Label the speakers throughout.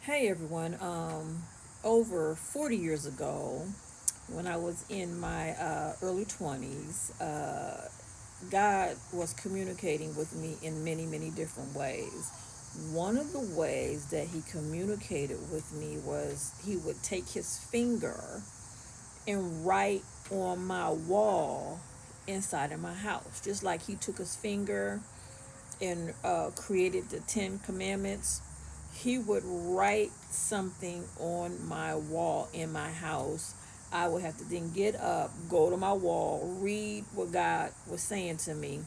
Speaker 1: Hey everyone. Over 40 years ago, when I was in my early 20s, God was communicating with me in many, many different ways. One of the ways that He communicated with me was He would take His finger and write on my wall inside of my house, just like He took His finger and created the Ten Commandments. He would write something on my wall in my house. I would have to then get up, go to my wall, read what God was saying to me,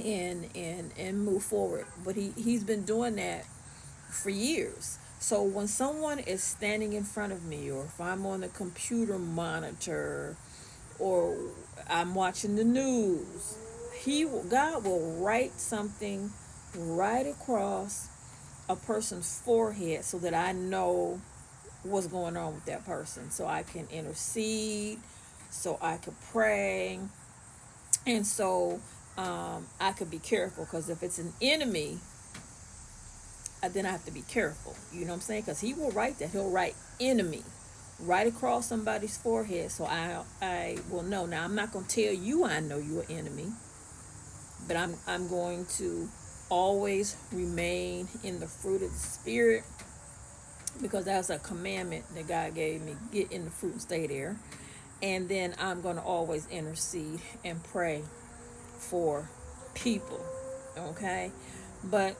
Speaker 1: and move forward. But he's been doing that for years. So when someone is standing in front of me, or if I'm on the computer monitor, or I'm watching the news, God will write something right across a person's forehead so that I know what's going on with that person, so I can intercede, so I could pray, and so I could be careful, because if it's an enemy, then I have to be careful. You know what I'm saying? Because he will write that. He'll write enemy right across somebody's forehead, so I will know. Now I'm not going to tell you I know you're an enemy, but I'm going to always remain in the fruit of the spirit, because that's a commandment that God gave me. Get in the fruit and stay there. And then I'm going to always intercede and pray for people. Okay? But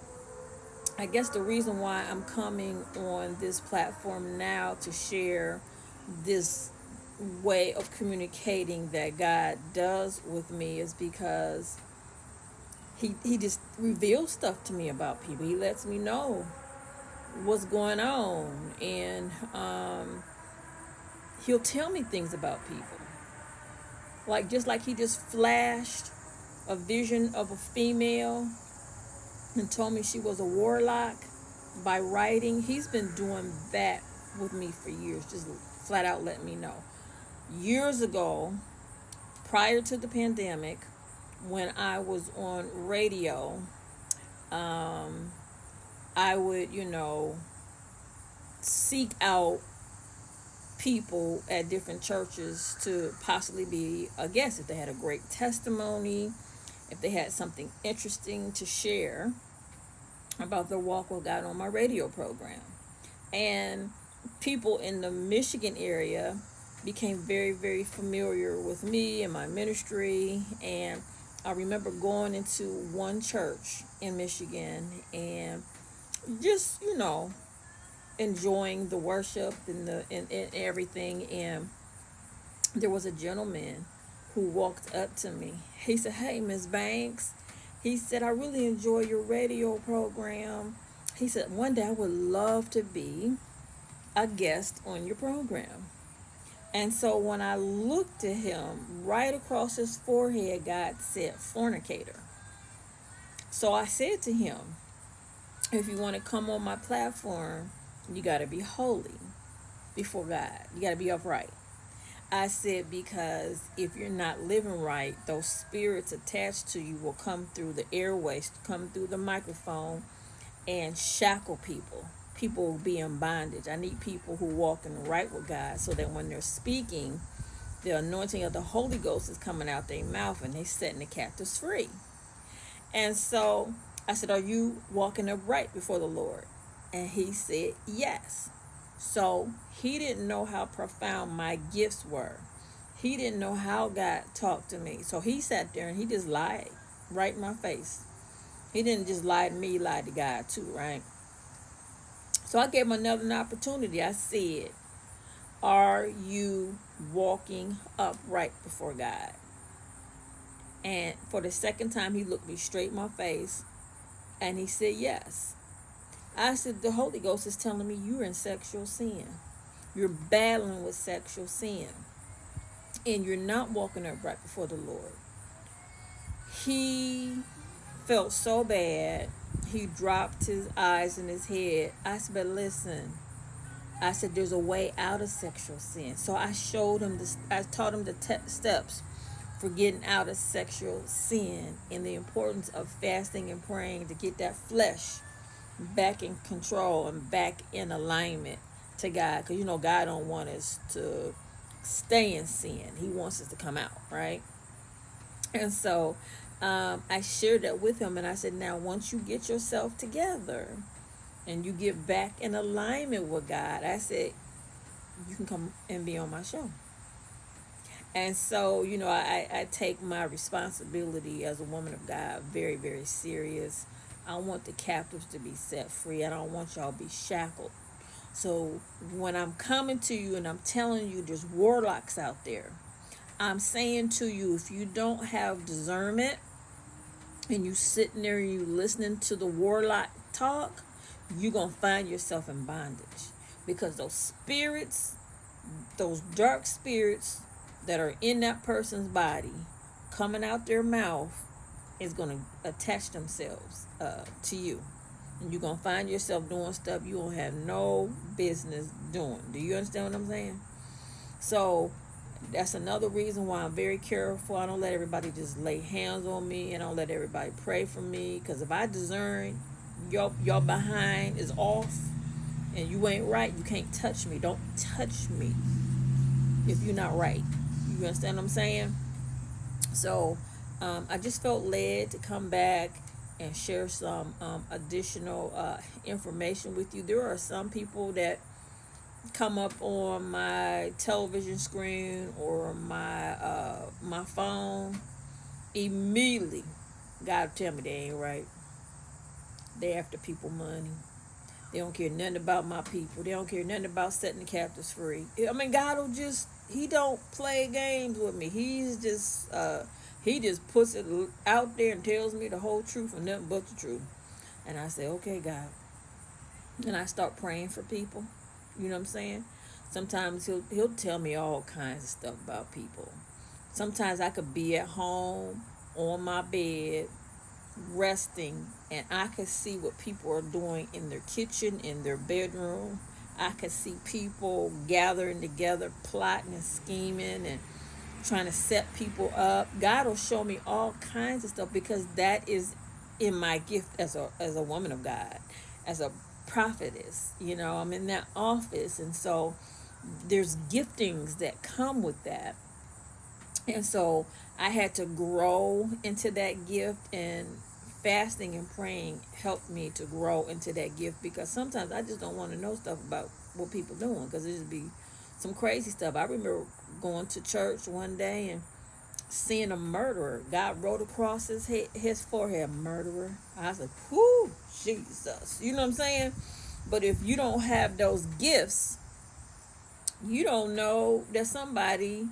Speaker 1: I guess the reason why I'm coming on this platform now to share this way of communicating that God does with me is because he just reveals stuff to me about people. He lets me know what's going on, and he'll tell me things about people. Like, just like he just flashed a vision of a female and told me she was a warlock by writing. He's been doing that with me for years, just flat out letting me know. Years ago, prior to the pandemic, when I was on radio, I would, seek out people at different churches to possibly be a guest if they had a great testimony, if they had something interesting to share about their walk with God on my radio program. And people in the Michigan area became very, very familiar with me and my ministry. And I remember going into one church in Michigan and just, enjoying the worship and everything. And there was a gentleman who walked up to me. He said, "Hey, Miss Banks." He said, "I really enjoy your radio program." He said, "One day I would love to be a guest on your program." And so when I looked at him, right across his forehead, God said, "Fornicator." So I said to him, "If you want to come on my platform, you got to be holy before God. You got to be upright." I said, because if you're not living right, those spirits attached to you will come through the airways, come through the microphone, and shackle people. People will be in bondage. I need people who walk in right with God, so that when they're speaking, the anointing of the Holy Ghost is coming out their mouth and they're setting the captives free. And so I said, "Are you walking upright before the Lord?" And he said, "Yes." So he didn't know how profound my gifts were. He didn't know how God talked to me. So he sat there and he just lied right in my face. He didn't just lie to me, he lied to God too, right? So I gave him another opportunity. I said, "Are you walking upright before God?" And for the second time, he looked me straight in my face and he said, "Yes." I said, "The Holy Ghost is telling me you're in sexual sin. You're battling with sexual sin. And you're not walking upright before the Lord." He felt so bad. He dropped his eyes in his head. I said, "But listen," I said, "there's a way out of sexual sin." So I showed him this. I taught him the steps for getting out of sexual sin, and the importance of fasting and praying to get that flesh back in control and back in alignment to God. Because, God don't want us to stay in sin. He wants us to come out, right? And so I shared that with him, and I said, now, once you get yourself together and you get back in alignment with God, I said, you can come and be on my show. And so, I take my responsibility as a woman of God very, very serious. I want the captives to be set free. I don't want y'all to be shackled. So when I'm coming to you and I'm telling you there's warlocks out there, I'm saying to you, if you don't have discernment and you sitting there and you listening to the warlock talk, you're going to find yourself in bondage. Because those spirits, those dark spirits that are in that person's body, coming out their mouth, is going to attach themselves to you. And you're going to find yourself doing stuff you don't have no business doing. Do you understand what I'm saying? So that's another reason why I'm very careful. I don't let everybody just lay hands on me, and I don't let everybody pray for me. Because if I discern your behind is off and you ain't right, you can't touch me. Don't touch me if you're not right. You understand what I'm saying? So I just felt led to come back and share some additional information with you. There are some people that come up on my television screen or my phone, immediately God tell me they ain't right. They after people money. They don't care nothing about my people. They don't care nothing about setting the captives free. I mean, God will just, he don't play games with me. He just puts it out there and tells me the whole truth and nothing but the truth. And I say, okay, God. And I start praying for people. You know what I'm saying? Sometimes he'll tell me all kinds of stuff about people. Sometimes I could be at home on my bed resting, and I could see what people are doing in their kitchen, in their bedroom. I could see people gathering together, plotting and scheming and trying to set people up. God will show me all kinds of stuff, because that is in my gift as a woman of God, as a prophetess. I'm in that office, and so there's giftings that come with that. And so I had to grow into that gift, and fasting and praying helped me to grow into that gift, because sometimes I just don't want to know stuff about what people doing, because it just be some crazy stuff. I remember going to church one day and seeing a murderer. God wrote across his forehead, murderer. I was like, whoo, Jesus. You know what I'm saying? But if you don't have those gifts, you don't know that somebody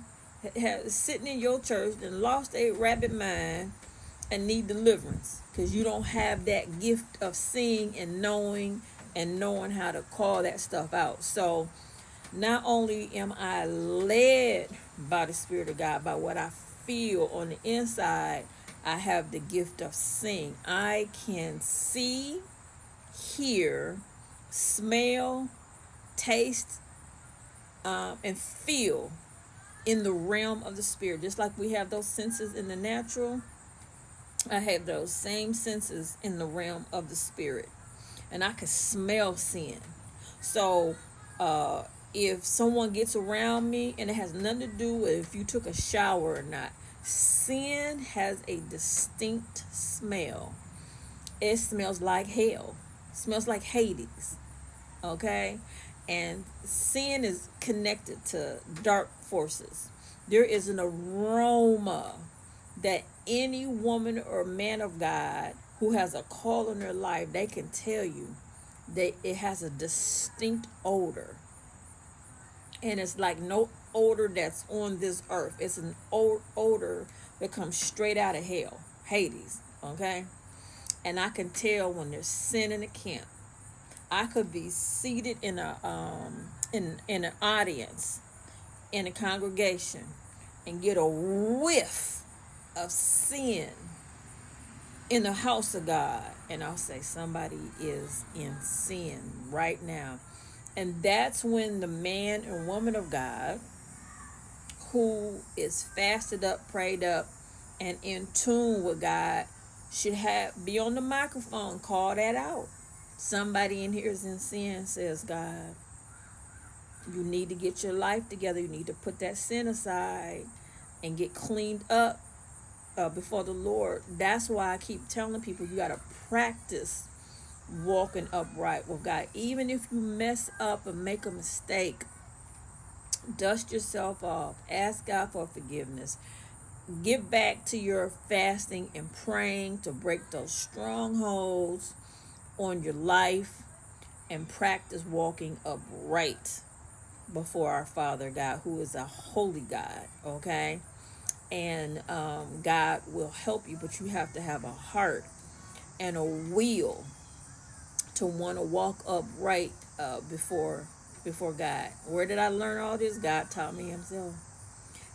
Speaker 1: has sitting in your church and lost a rabid mind and need deliverance, because you don't have that gift of seeing and knowing how to call that stuff out. So not only am I led by the Spirit of God, by what I feel on the inside, I have the gift of seeing. I can see, hear, smell, taste, and feel in the realm of the Spirit. Just like we have those senses in the natural, I have those same senses in the realm of the Spirit. And I can smell sin. So if someone gets around me, and it has nothing to do with if you took a shower or not, sin has a distinct smell. It smells like hell. It smells like Hades. Okay? And sin is connected to dark forces. There is an aroma that any woman or man of God who has a call in their life, they can tell you that it has a distinct odor. And it's like no odor that's on this earth. It's an odor that comes straight out of hell, Hades, okay? And I can tell when there's sin in the camp. I could be seated in in an audience, in a congregation, and get a whiff of sin in the house of God, and I'll say somebody is in sin right now. And that's when the man and woman of God who is fasted up, prayed up, and in tune with God should be on the microphone, call that out. Somebody in here is in sin, says God. You need to get your life together. You need to put that sin aside and get cleaned up before the Lord. That's why I keep telling people you got to practice walking upright with God. Even if you mess up and make a mistake, dust yourself off. Ask God for forgiveness. Get back to your fasting and praying to break those strongholds on your life and practice walking upright before our Father God, who is a holy God, okay? And God will help you, but you have to have a heart and a will to want to walk upright before God. Where did I learn all this? God taught me himself.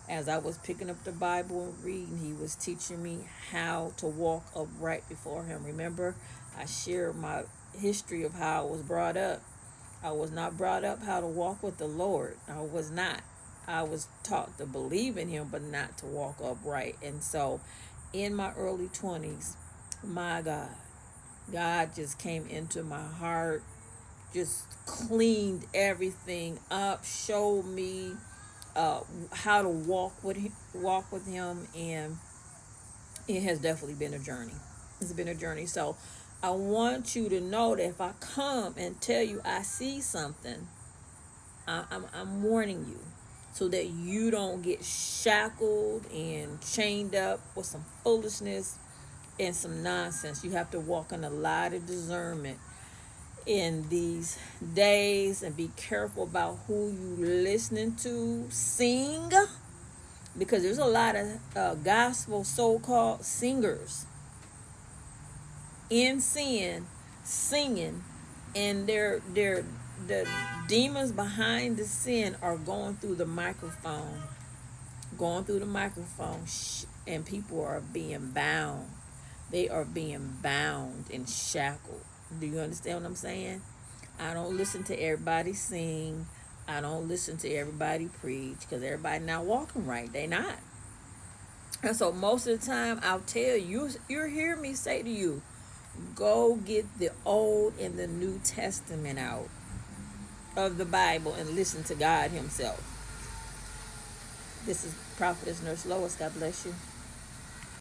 Speaker 1: As I was picking up the Bible and reading, he was teaching me how to walk upright before him. Remember, I shared my history of how I was brought up. I was not brought up how to walk with the Lord. I was not. I was taught to believe in him, but not to walk upright. And so in my early 20s, my God just came into my heart, just cleaned everything up, showed me how to walk with him, and it has definitely been a journey. It's been a journey. So I want you to know that if I come and tell you I see something, I'm warning you so that you don't get shackled and chained up with some foolishness and some nonsense. You have to walk in a lot of discernment in these days and be careful about who you listening to sing, because there's a lot of gospel so-called singers in sin singing, and the demons behind the sin are going through the microphone, and people are being bound. They are being bound and shackled. Do you understand what I'm saying? I don't listen to everybody sing. I don't listen to everybody preach, because everybody not walking right. They not. And so most of the time I'll tell you, you'll hear me say to you, go get the Old and the New Testament out of the Bible and listen to God himself. This is Prophetess Nurse Lois. God bless you.